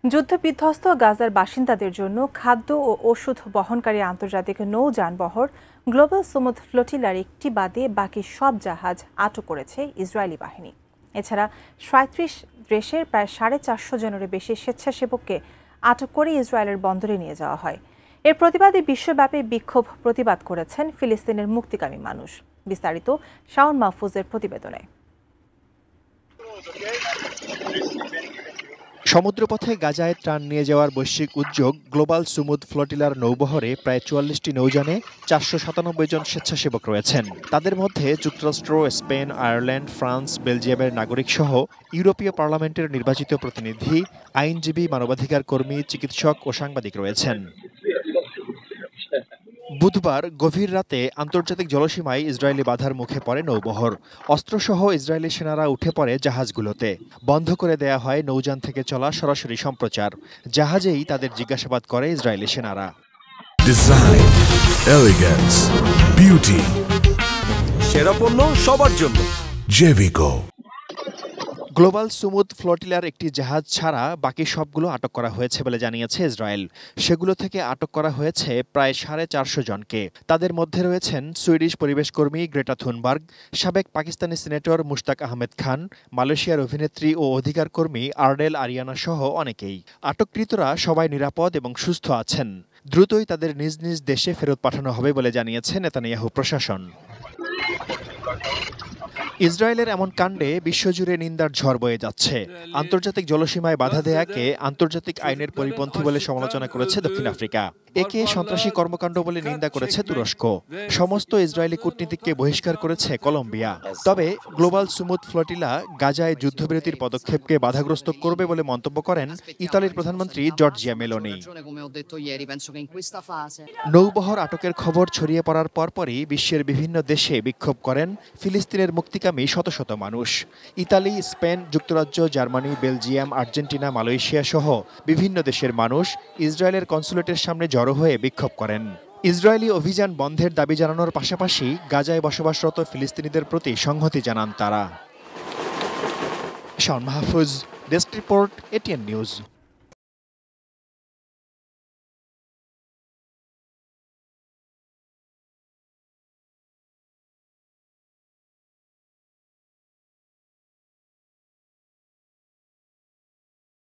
যুদ্ধবিধ্বস্ত গাজার বাসিন্দাদের জন্য খাদ্য ও ওষুধ বহনকারী আন্তর্জাতিক নৌযানবহর গ্লোবাল সুমুদ ফ্লোটিলার একটি বাদে বাকি সব জাহাজ আটক করেছে ইসরায়েলি বাহিনী। এছাড়া ৩৭ দেশের প্রায় ৪৫০ জনেরও বেশি স্বেচ্ছাসেবককে আটক করে ইসরায়েলের বন্দরে নিয়ে যাওয়া হয়। এর প্রতিবাদে বিশ্বব্যাপী বিক্ষোভ প্রতিবাদ করেছেন ফিলিস্তিনের মুক্তিকামী মানুষ। বিস্তারিত শাওন মাহফুজের প্রতিবেদনে। সমুদ্রপথে গাজায় ত্রাণ নিয়ে যাওয়ার বৈশ্বিক উদ্যোগ গ্লোবাল সুমুদ ফ্লোটিলার নৌবহরে প্রায় ৪৪টি নৌযানে ৪৯৭ জন স্বেচ্ছাসেবক রয়েছেন। তাদের মধ্যে যুক্তরাষ্ট্র, স্পেন, আয়ারল্যান্ড, ফ্রান্স, বেলজিয়ামের নাগরিক সহ ইউরোপীয় পার্লামেন্টের নির্বাচিত প্রতিনিধি, আইনজীবী, মানবাধিকার কর্মী, চিকিৎসক ও সাংবাদিক রয়েছেন। বুধবার গভীর রাতে আন্তর্জাতিক জলসীমায় ইসরায়েলি বাধার মুখে পড়ে নৌবহর। অস্ত্রসহ ইসরায়েলি সেনারা উঠে পড়ে জাহাজগুলোতে। বন্ধ করে দেয়া হয় নৌযান থেকে চলা সরাসরি সম্প্রচার। জাহাজেই তাদের জিজ্ঞাসাবাদ করে ইসরায়েলি সেনারা। ডিজাইন, এলিগেন্স, বিউটি, সেরা পণ্য সবার জন্য জেভিকো। গ্লোবাল সুমুদ ফ্লোটিলার একটি জাহাজ ছাড়া বাকি সবগুলো আটক করা হয়েছে বলে জানিয়েছে ইসরায়েল। সেগুলো থেকে আটক করা হয়েছে প্রায় ৪৫০ জনকে। তাদের মধ্যে রয়েছেন সুইডিশ পরিবেশকর্মী গ্রেটা থুনবার্গ, সাবেক পাকিস্তানি সিনেটর মুশতাক আহমেদ খান, মালয়েশিয়ার অভিনেত্রী ও অধিকার কর্মী আর্ডেল আরিয়ানা সহ অনেকেই। আটককৃতরা সবাই নিরাপদ এবং সুস্থ আছেন। দ্রুতই তাদের নিজ নিজ দেশে ফেরত পাঠানো হবে বলে জানিয়েছে নেতানিয়াহু প্রশাসন। ইসরায়েলের এমন কাণ্ডে বিশ্বজুড়ে নিন্দার ঝড় বয়ে যাচ্ছে। আন্তর্জাতিক জলসীমায় বাধা দেয়াকে আন্তর্জাতিক আইনের পরিপন্থী বলে সমালোচনা করেছে দক্ষিণ আফ্রিকা। একে সন্ত্রাসী কর্মকাণ্ড বলে নিন্দা করেছে তুরস্ক। সমস্ত ইসরায়েলি কূটনীতিককে বহিষ্কার করেছে কলম্বিয়া। তবে গ্লোবাল সুমুদ ফ্লোটিলা গাজায় যুদ্ধবিরতির পদক্ষেপকে বাধাগ্রস্ত করবে বলে মন্তব্য করেন ইতালির প্রধানমন্ত্রী জর্জিয়া মেলোনি। নৌবহর আটকের খবর ছড়িয়ে পড়ার পরপরই বিশ্বের বিভিন্ন দেশে বিক্ষোভ করেন ফিলিস্তিনের মুক্তিকামী শত শত মানুষ। ইতালি, স্পেন, যুক্তরাজ্য, জার্মানি, বেলজিয়াম, আর্জেন্টিনা, মালয়েশিয়া সহ বিভিন্ন দেশের মানুষ ইসরায়েলের কনসুলেটের সামনে জড়ো হয়ে বিক্ষোভ করেন। ইসরায়েলি অভিযান বন্ধের দাবি জানানোর পাশাপাশি গাজায় বসবাসরত ফিলিস্তিনিদের প্রতি সংহতি জানান তারা। Shaon Mahfuz, desk report, ATN news.